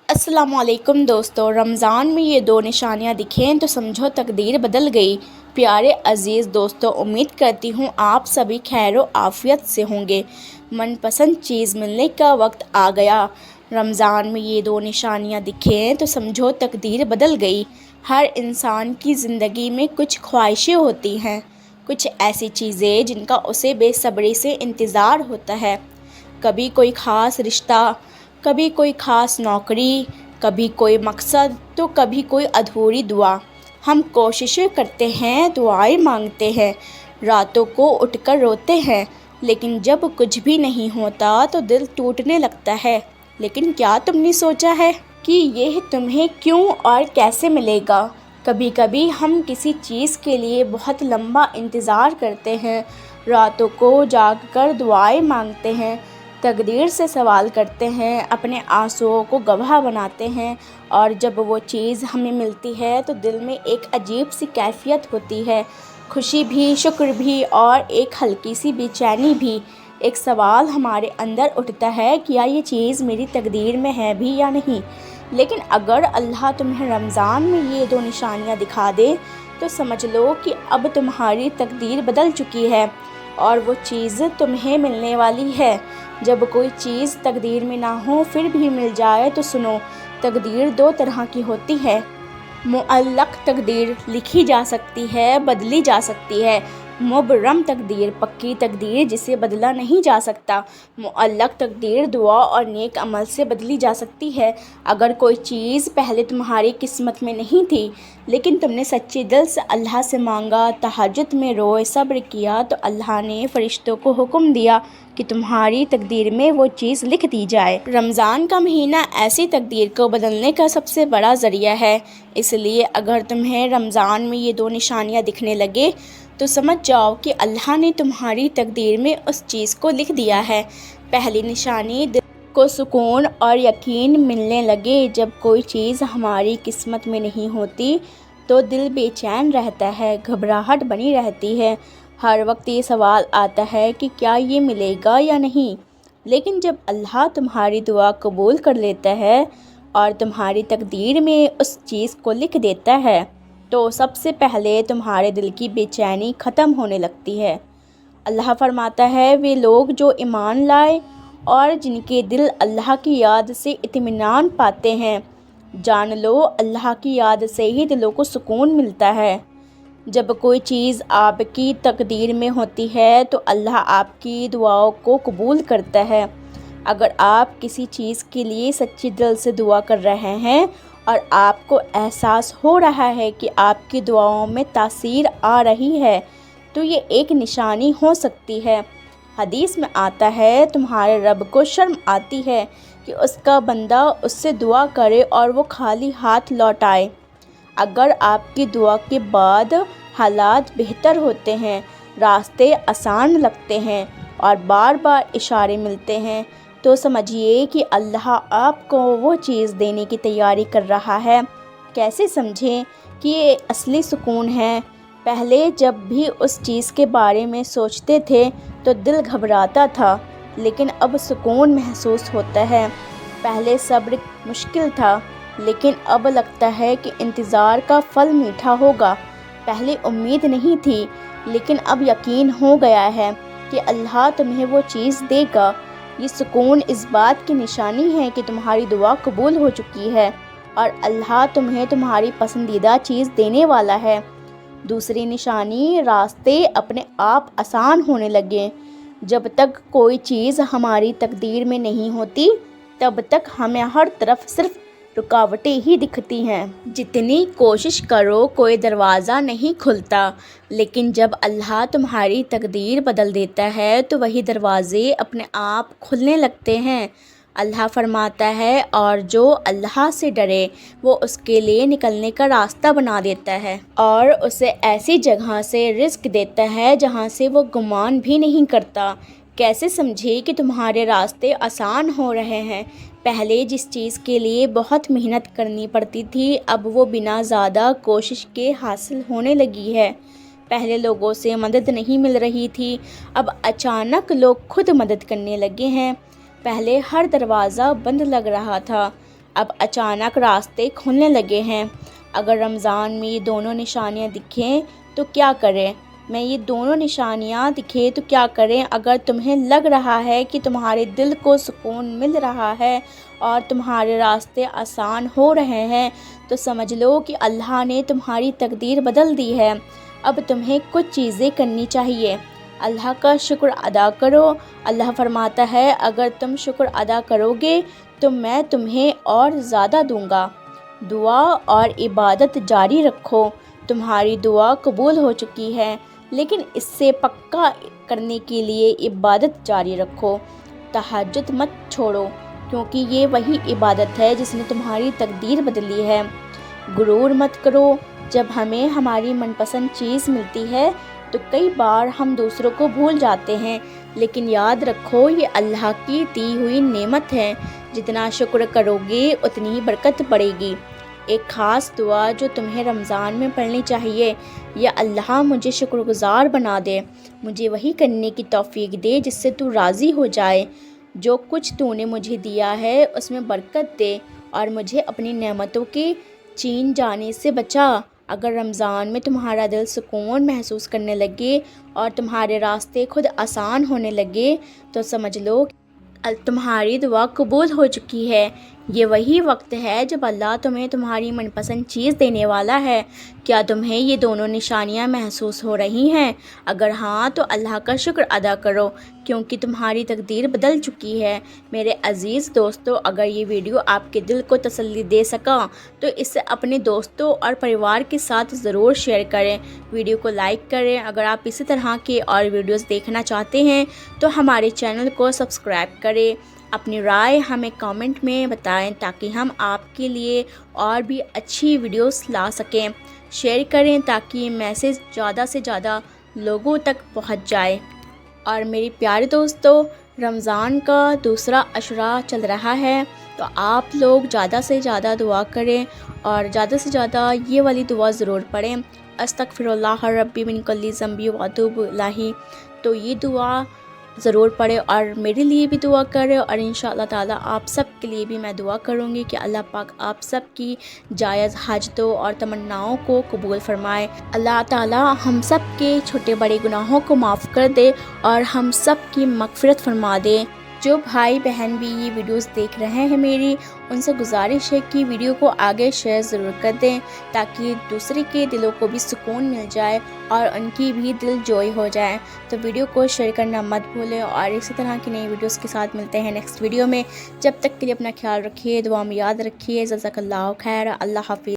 السلام علیکم دوستو، رمضان میں یہ دو نشانیاں دکھیں تو سمجھو تقدیر بدل گئی۔ پیارے عزیز دوستو، امید کرتی ہوں آپ سبھی خیر و عافیت سے ہوں گے۔ من پسند چیز ملنے کا وقت آ گیا۔ رمضان میں یہ دو نشانیاں دکھیں تو سمجھو تقدیر بدل گئی۔ ہر انسان کی زندگی میں کچھ خواہشیں ہوتی ہیں، کچھ ایسی چیزیں جن کا اسے بے صبری سے انتظار ہوتا ہے۔ کبھی کوئی خاص رشتہ، کبھی کوئی خاص نوکری، کبھی کوئی مقصد، تو کبھی کوئی ادھوری دعا۔ ہم کوششیں کرتے ہیں، دعائیں مانگتے ہیں، راتوں کو اٹھ کر روتے ہیں، لیکن جب کچھ بھی نہیں ہوتا تو دل ٹوٹنے لگتا ہے۔ لیکن کیا تم نے سوچا ہے کہ یہ تمہیں کیوں اور کیسے ملے گا؟ کبھی کبھی ہم کسی چیز کے لیے بہت لمبا انتظار کرتے ہیں، راتوں کو جاگ کر دعائیں مانگتے ہیں، تقدیر سے سوال کرتے ہیں، اپنے آنسوؤں کو گواہ بناتے ہیں، اور جب وہ چیز ہمیں ملتی ہے تو دل میں ایک عجیب سی کیفیت ہوتی ہے، خوشی بھی، شکر بھی، اور ایک ہلکی سی بے چینی بھی۔ ایک سوال ہمارے اندر اٹھتا ہے، کیا یہ چیز میری تقدیر میں ہے بھی یا نہیں؟ لیکن اگر اللہ تمہیں رمضان میں یہ دو نشانیاں دکھا دے تو سمجھ لو کہ اب تمہاری تقدیر بدل چکی ہے، اور وہ چیز تمہیں ملنے والی ہے۔ جب کوئی چیز تقدیر میں نہ ہو پھر بھی مل جائے تو سنو، تقدیر دو طرح کی ہوتی ہے۔ معلق تقدیر لکھی جا سکتی ہے، بدلی جا سکتی ہے۔ مبرم تقدیر پکی تقدیر جسے بدلا نہیں جا سکتا۔ معلق تقدیر دعا اور نیک عمل سے بدلی جا سکتی ہے۔ اگر کوئی چیز پہلے تمہاری قسمت میں نہیں تھی، لیکن تم نے سچے دل سے اللہ سے مانگا، تہجد میں روئے، صبر کیا، تو اللہ نے فرشتوں کو حکم دیا کہ تمہاری تقدیر میں وہ چیز لکھ دی جائے۔ رمضان کا مہینہ ایسی تقدیر کو بدلنے کا سب سے بڑا ذریعہ ہے۔ اس لیے اگر تمہیں رمضان میں یہ دو نشانیاں دکھنے لگے تو سمجھ جاؤ کہ اللہ نے تمہاری تقدیر میں اس چیز کو لکھ دیا ہے۔ پہلی نشانی، دل کو سکون اور یقین ملنے لگے۔ جب کوئی چیز ہماری قسمت میں نہیں ہوتی تو دل بے چین رہتا ہے، گھبراہٹ بنی رہتی ہے، ہر وقت یہ سوال آتا ہے کہ کیا یہ ملے گا یا نہیں۔ لیکن جب اللہ تمہاری دعا قبول کر لیتا ہے اور تمہاری تقدیر میں اس چیز کو لکھ دیتا ہے تو سب سے پہلے تمہارے دل کی بے چینی ختم ہونے لگتی ہے۔ اللہ فرماتا ہے، وہ لوگ جو ایمان لائے اور جن کے دل اللہ کی یاد سے اطمینان پاتے ہیں، جان لو اللہ کی یاد سے ہی دلوں کو سکون ملتا ہے۔ جب کوئی چیز آپ کی تقدیر میں ہوتی ہے تو اللہ آپ کی دعاؤں کو قبول کرتا ہے۔ اگر آپ کسی چیز کے لیے سچے دل سے دعا کر رہے ہیں اور آپ کو احساس ہو رہا ہے کہ آپ کی دعاؤں میں تاثیر آ رہی ہے تو یہ ایک نشانی ہو سکتی ہے۔ حدیث میں آتا ہے، تمہارے رب کو شرم آتی ہے کہ اس کا بندہ اس سے دعا کرے اور وہ خالی ہاتھ لوٹ آئے۔ اگر آپ کی دعا کے بعد حالات بہتر ہوتے ہیں، راستے آسان لگتے ہیں اور بار بار اشارے ملتے ہیں تو سمجھیے کہ اللہ آپ کو وہ چیز دینے کی تیاری کر رہا ہے۔ کیسے سمجھیں کہ یہ اصلی سکون ہے؟ پہلے جب بھی اس چیز کے بارے میں سوچتے تھے تو دل گھبراتا تھا، لیکن اب سکون محسوس ہوتا ہے۔ پہلے صبر مشکل تھا، لیکن اب لگتا ہے کہ انتظار کا پھل میٹھا ہوگا۔ پہلے امید نہیں تھی، لیکن اب یقین ہو گیا ہے کہ اللہ تمہیں وہ چیز دے گا۔ یہ سکون اس بات کی نشانی ہے کہ تمہاری دعا قبول ہو چکی ہے اور اللہ تمہیں تمہاری پسندیدہ چیز دینے والا ہے۔ دوسری نشانی، راستے اپنے آپ آسان ہونے لگے۔ جب تک کوئی چیز ہماری تقدیر میں نہیں ہوتی تب تک ہمیں ہر طرف صرف رکاوٹیں ہی دکھتی ہیں۔ جتنی کوشش کرو کوئی دروازہ نہیں کھلتا، لیکن جب اللہ تمہاری تقدیر بدل دیتا ہے تو وہی دروازے اپنے آپ کھلنے لگتے ہیں۔ اللہ فرماتا ہے، اور جو اللہ سے ڈرے وہ اس کے لیے نکلنے کا راستہ بنا دیتا ہے اور اسے ایسی جگہ سے رزق دیتا ہے جہاں سے وہ گمان بھی نہیں کرتا۔ کیسے سمجھے کہ تمہارے راستے آسان ہو رہے ہیں؟ پہلے جس چیز کے لیے بہت محنت کرنی پڑتی تھی اب وہ بنا زیادہ کوشش کے حاصل ہونے لگی ہے۔ پہلے لوگوں سے مدد نہیں مل رہی تھی، اب اچانک لوگ خود مدد کرنے لگے ہیں۔ پہلے ہر دروازہ بند لگ رہا تھا، اب اچانک راستے کھلنے لگے ہیں۔ اگر رمضان میں یہ دونوں نشانیاں دکھیں تو کیا کریں؟ تو کیا کریں؟ اگر تمہیں لگ رہا ہے کہ تمہارے دل کو سکون مل رہا ہے اور تمہارے راستے آسان ہو رہے ہیں تو سمجھ لو کہ اللہ نے تمہاری تقدیر بدل دی ہے۔ اب تمہیں کچھ چیزیں کرنی چاہیے۔ اللہ کا شکر ادا کرو۔ اللہ فرماتا ہے اگر تم شکر ادا کرو گے تو میں تمہیں اور زیادہ دوں گا۔ دعا اور عبادت جاری رکھو۔ تمہاری دعا قبول ہو چکی ہے، لیکن اس سے پکا کرنے کے لیے عبادت جاری رکھو۔ تہجد مت چھوڑو، کیونکہ یہ وہی عبادت ہے جس نے تمہاری تقدیر بدلی ہے۔ غرور مت کرو۔ جب ہمیں ہماری من پسند چیز ملتی ہے تو کئی بار ہم دوسروں کو بھول جاتے ہیں، لیکن یاد رکھو یہ اللہ کی دی ہوئی نعمت ہے۔ جتنا شکر کرو گے اتنی ہی برکت بڑھے گی۔ ایک خاص دعا جو تمہیں رمضان میں پڑھنی چاہیے، یا اللہ مجھے شکر گزار بنا دے، مجھے وہی کرنے کی توفیق دے جس سے تو راضی ہو جائے۔ جو کچھ تو نے مجھے دیا ہے اس میں برکت دے اور مجھے اپنی نعمتوں کے چھین جانے سے بچا۔ اگر رمضان میں تمہارا دل سکون محسوس کرنے لگے اور تمہارے راستے خود آسان ہونے لگے تو سمجھ لو تمہاری دعا قبول ہو چکی ہے۔ یہ وہی وقت ہے جب اللہ تمہیں تمہاری من پسند چیز دینے والا ہے۔ کیا تمہیں یہ دونوں نشانیاں محسوس ہو رہی ہیں؟ اگر ہاں تو اللہ کا شکر ادا کرو، کیونکہ تمہاری تقدیر بدل چکی ہے۔ میرے عزیز دوستو، اگر یہ ویڈیو آپ کے دل کو تسلی دے سکا تو اسے اپنے دوستوں اور پریوار کے ساتھ ضرور شیئر کریں۔ ویڈیو کو لائک کریں۔ اگر آپ اسی طرح کے اور ویڈیوز دیکھنا چاہتے ہیں تو ہمارے چینل کو سبسکرائب کریں۔ اپنی رائے ہمیں کامنٹ میں بتائیں تاکہ ہم آپ کے لیے اور بھی اچھی ویڈیوز لا سکیں۔ شیئر کریں تاکہ یہ میسیج زیادہ سے زیادہ لوگوں تک پہنچ جائے۔ اور میری پیارے دوستو، رمضان کا دوسرا عشرہ چل رہا ہے تو آپ لوگ زیادہ سے زیادہ دعا کریں اور زیادہ سے زیادہ یہ والی دعا ضرور پڑھیں، استغفر اللہ ربی من کل ذنب واتوب الیہ۔ تو یہ دعا ضرور پڑھیں اور میرے لیے بھی دعا کریں، اور انشاءاللہ تعالی آپ سب کے لیے بھی میں دعا کروں گی کہ اللہ پاک آپ سب کی جائز حاجتوں اور تمناؤں کو قبول فرمائے۔ اللہ تعالی ہم سب کے چھوٹے بڑے گناہوں کو معاف کر دے اور ہم سب کی مغفرت فرما دے۔ جو بھائی بہن بھی یہ ویڈیوز دیکھ رہے ہیں میری، ان سے گزارش ہے کہ ویڈیو کو آگے شیئر ضرور کر دیں تاکہ دوسرے کے دلوں کو بھی سکون مل جائے اور ان کی بھی دل جوئی ہو جائے۔ تو ویڈیو کو شیئر کرنا مت بھولیں، اور اسی طرح کی نئی ویڈیوز کے ساتھ ملتے ہیں نیکسٹ ویڈیو میں۔ جب تک کے لیے اپنا خیال رکھیے، دعا میں یاد رکھیے۔ جزاک اللہ خیر۔ اللہ حافظ۔